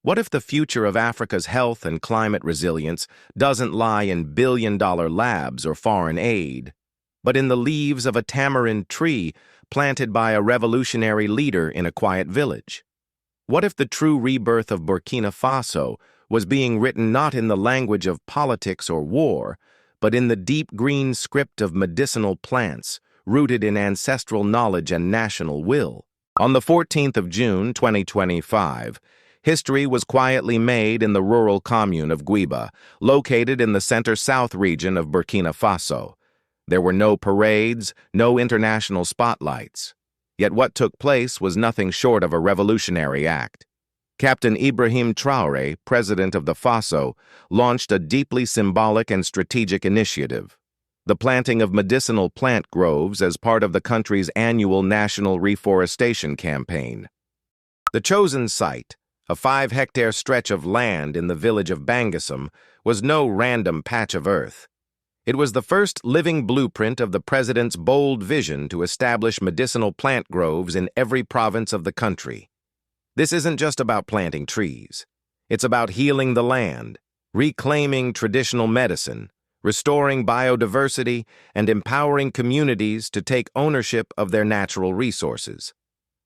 What if the future of Africa's health and climate resilience doesn't lie in billion-dollar labs or foreign aid, but in the leaves of a tamarind tree planted by a revolutionary leader in a quiet village? What if the true rebirth of Burkina Faso was being written not in the language of politics or war, but in the deep green script of medicinal plants, rooted in ancestral knowledge and national will? On the 14th of June, 2025, history was quietly made in the rural commune of Guiba, located in the center-south region of Burkina Faso. There were no parades, no international spotlights. Yet what took place was nothing short of a revolutionary act. Captain Ibrahim Traoré, president of the Faso, launched a deeply symbolic and strategic initiative: the planting of medicinal plant groves as part of the country's annual national reforestation campaign. The chosen site, a 5-hectare stretch of land in the village of Banguessom, was no random patch of earth. It was the first living blueprint of the president's bold vision to establish medicinal plant groves in every province of the country. This isn't just about planting trees. It's about healing the land, reclaiming traditional medicine, restoring biodiversity, and empowering communities to take ownership of their natural resources.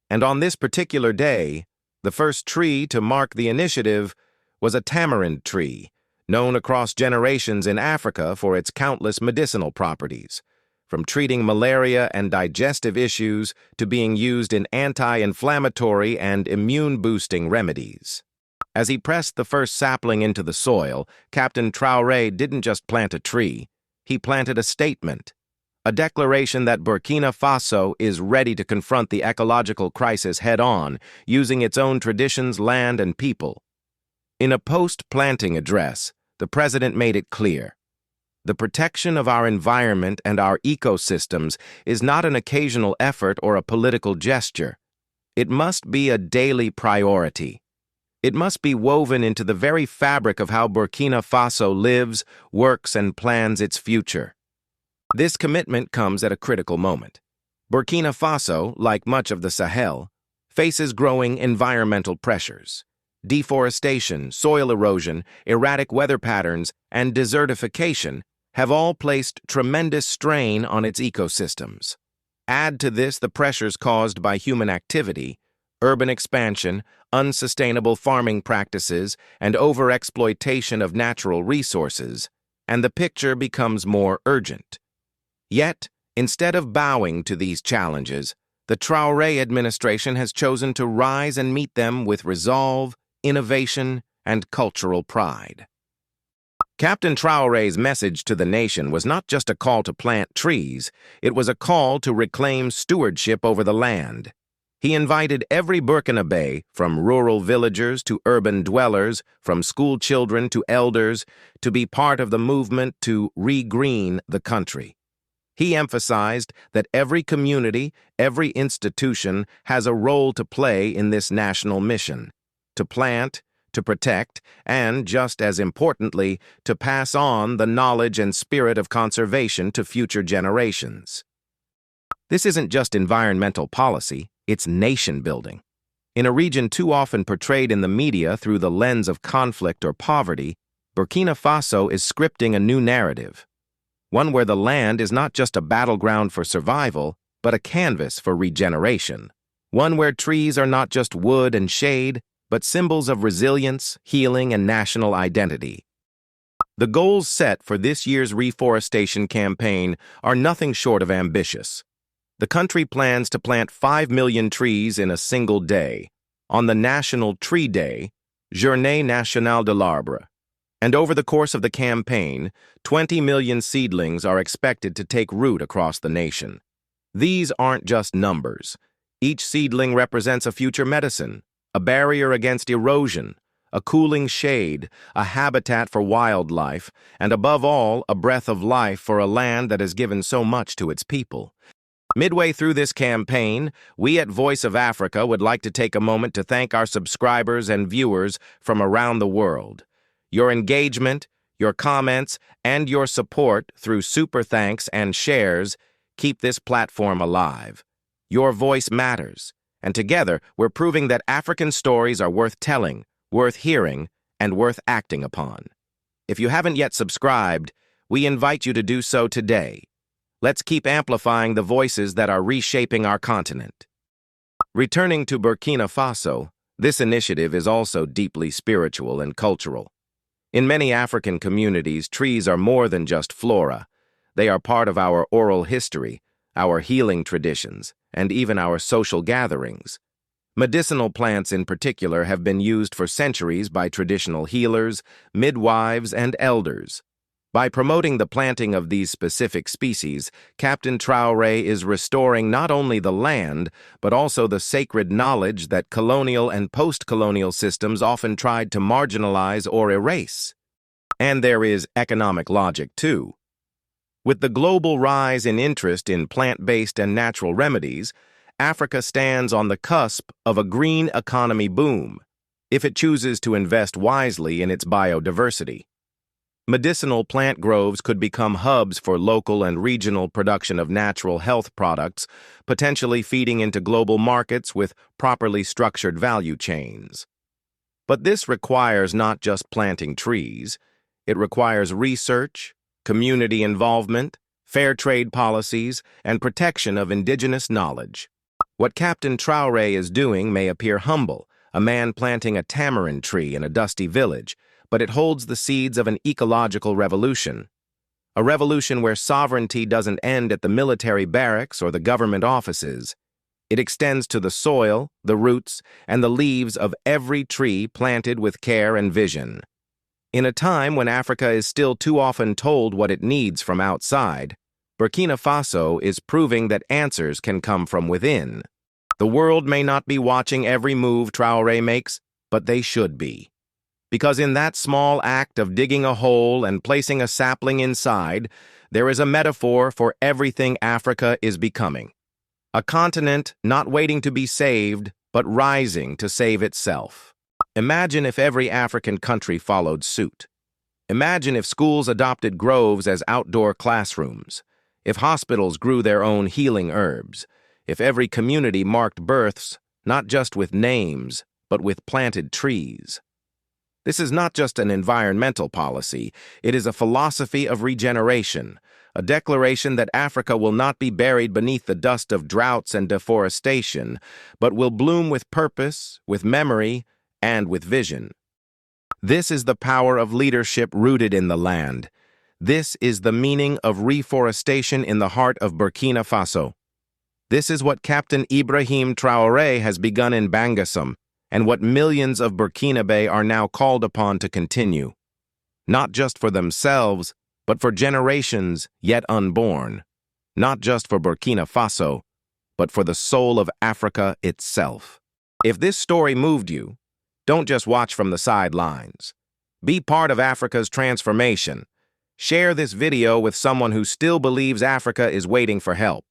And on this particular day, the first tree to mark the initiative was a tamarind tree, known across generations in Africa for its countless medicinal properties, from treating malaria and digestive issues to being used in anti-inflammatory and immune-boosting remedies. As he pressed the first sapling into the soil, Captain Traoré didn't just plant a tree, he planted a statement, a declaration that Burkina Faso is ready to confront the ecological crisis head-on, using its own traditions, land, and people. In a post-planting address, the president made it clear: the protection of our environment and our ecosystems is not an occasional effort or a political gesture. It must be a daily priority. It must be woven into the very fabric of how Burkina Faso lives, works, and plans its future. This commitment comes at a critical moment. Burkina Faso, like much of the Sahel, faces growing environmental pressures. Deforestation, soil erosion, erratic weather patterns, and desertification have all placed tremendous strain on its ecosystems. Add to this the pressures caused by human activity, urban expansion, unsustainable farming practices, and overexploitation of natural resources, and the picture becomes more urgent. Yet, instead of bowing to these challenges, the Traoré administration has chosen to rise and meet them with resolve, innovation, and cultural pride. Captain Traoré's message to the nation was not just a call to plant trees, it was a call to reclaim stewardship over the land. He invited every Burkinabè, from rural villagers to urban dwellers, from school children to elders, to be part of the movement to re-green the country. He emphasized that every community, every institution has a role to play in this national mission: to plant, to protect, and, just as importantly, to pass on the knowledge and spirit of conservation to future generations. This isn't just environmental policy, it's nation-building. In a region too often portrayed in the media through the lens of conflict or poverty, Burkina Faso is scripting a new narrative. One where the land is not just a battleground for survival, but a canvas for regeneration. One where trees are not just wood and shade, but symbols of resilience, healing, and national identity. The goals set for this year's reforestation campaign are nothing short of ambitious. The country plans to plant 5 million trees in a single day, on the National Tree Day, Journée Nationale de l'Arbre. And over the course of the campaign, 20 million seedlings are expected to take root across the nation. These aren't just numbers. Each seedling represents a future medicine, a barrier against erosion, a cooling shade, a habitat for wildlife, and above all, a breath of life for a land that has given so much to its people. Midway through this campaign, we at Voice of Africa would like to take a moment to thank our subscribers and viewers from around the world. Your engagement, your comments, and your support through super thanks and shares keep this platform alive. Your voice matters, and together we're proving that African stories are worth telling, worth hearing, and worth acting upon. If you haven't yet subscribed, we invite you to do so today. Let's keep amplifying the voices that are reshaping our continent. Returning to Burkina Faso, this initiative is also deeply spiritual and cultural. In many African communities, trees are more than just flora. They are part of our oral history, our healing traditions, and even our social gatherings. Medicinal plants in particular have been used for centuries by traditional healers, midwives, and elders. By promoting the planting of these specific species, Captain Traoré is restoring not only the land, but also the sacred knowledge that colonial and post-colonial systems often tried to marginalize or erase. And there is economic logic, too. With the global rise in interest in plant-based and natural remedies, Africa stands on the cusp of a green economy boom, if it chooses to invest wisely in its biodiversity. Medicinal plant groves could become hubs for local and regional production of natural health products, potentially feeding into global markets with properly structured value chains. But this requires not just planting trees. It requires research, community involvement, fair trade policies, and protection of indigenous knowledge. What Captain Traoré is doing may appear humble, a man planting a tamarind tree in a dusty village, but it holds the seeds of an ecological revolution. A revolution where sovereignty doesn't end at the military barracks or the government offices. It extends to the soil, the roots, and the leaves of every tree planted with care and vision. In a time when Africa is still too often told what it needs from outside, Burkina Faso is proving that answers can come from within. The world may not be watching every move Traoré makes, but they should be. Because in that small act of digging a hole and placing a sapling inside, there is a metaphor for everything Africa is becoming. A continent not waiting to be saved, but rising to save itself. Imagine if every African country followed suit. Imagine if schools adopted groves as outdoor classrooms. If hospitals grew their own healing herbs, if every community marked births, not just with names, but with planted trees. This is not just an environmental policy, it is a philosophy of regeneration, a declaration that Africa will not be buried beneath the dust of droughts and deforestation, but will bloom with purpose, with memory, and with vision. This is the power of leadership rooted in the land. This is the meaning of reforestation in the heart of Burkina Faso. This is what Captain Ibrahim Traoré has begun in Banguessom, and what millions of Burkinabè are now called upon to continue. Not just for themselves, but for generations yet unborn. Not just for Burkina Faso, but for the soul of Africa itself. If this story moved you, don't just watch from the sidelines. Be part of Africa's transformation. Share this video with someone who still believes Africa is waiting for help.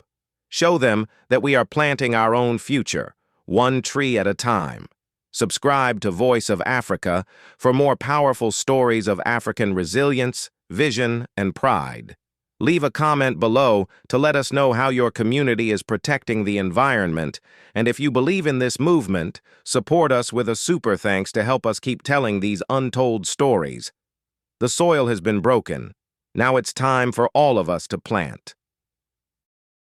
Show them that we are planting our own future, one tree at a time. Subscribe to Voice of Africa for more powerful stories of African resilience, vision, and pride. Leave a comment below to let us know how your community is protecting the environment, and if you believe in this movement, support us with a super thanks to help us keep telling these untold stories. The soil has been broken. Now it's time for all of us to plant.